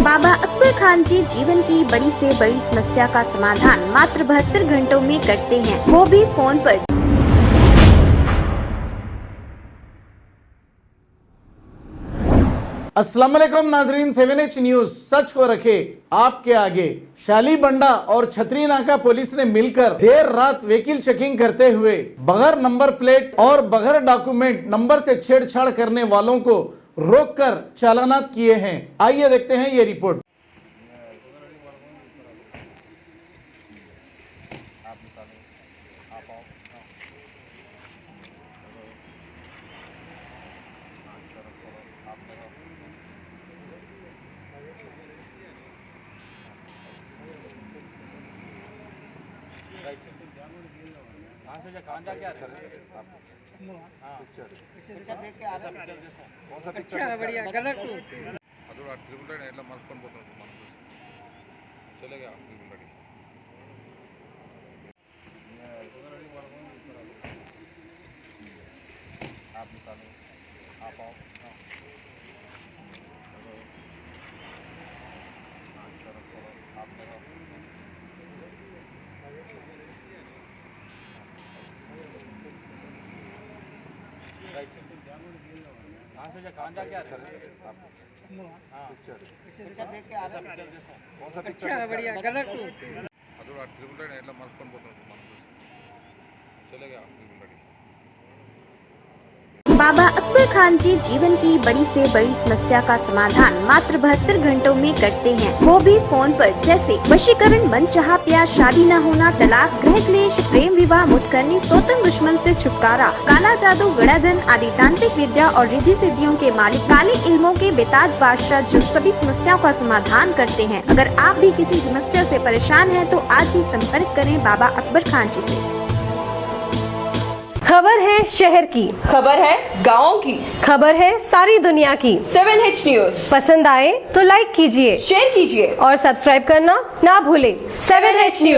बाबा अकबर खान जी जीवन की बड़ी से बड़ी समस्या का समाधान मात्र 72 घंटों में करते हैं, वो भी फोन पर। अस्सलाम वालेकुम नाजरीन, 7H न्यूज सच को रखे आपके आगे। शाली बंडा और छतरी नाका पुलिस ने मिलकर देर रात व्हीकल चेकिंग करते हुए बगैर नंबर प्लेट और बगैर डॉक्यूमेंट नंबर से छेड़छाड़ करने वालों को रोककर चालानात किए हैं। आइए देखते हैं ये रिपोर्ट। अच्छा बढ़िया कलर टू ट्रिपल रेड एट्ला मलुకొని పోతాడు మనకు चलेगा ट्रिपल रेड आप निकालो आप आओ आप करो अच्छा बढ़िया कलर टू ट्रिपल रेड एट्ला मलुకొని పోతాడు మనకు चलेगा ट्रिपल रेड बाबा अकबर खान जी जीवन की बड़ी से बड़ी समस्या का समाधान मात्र 72 घंटों में करते हैं, वो भी फोन पर। जैसे वशीकरण, मनचाहा प्यार, शादी न होना, तलाक, गृह क्लेश, प्रेम विवाह, मुतकरनी, सोतन दुश्मन से छुटकारा, काला जादू, गड़ाधन आदि तांत्रिक विद्या और रिद्धि सिद्धियों के मालिक काले इल्मों के बेताज बादशाह जो सभी समस्याओं का समाधान करते हैं। अगर आप भी किसी समस्या से परेशान हैं तो आज ही संपर्क करें बाबा अकबर खान जी से। खबर है शहर की, खबर है गाँव की, खबर है सारी दुनिया की। 7H न्यूज पसंद आए तो लाइक कीजिए, शेयर कीजिए और सब्सक्राइब करना ना भूलें। 7H news.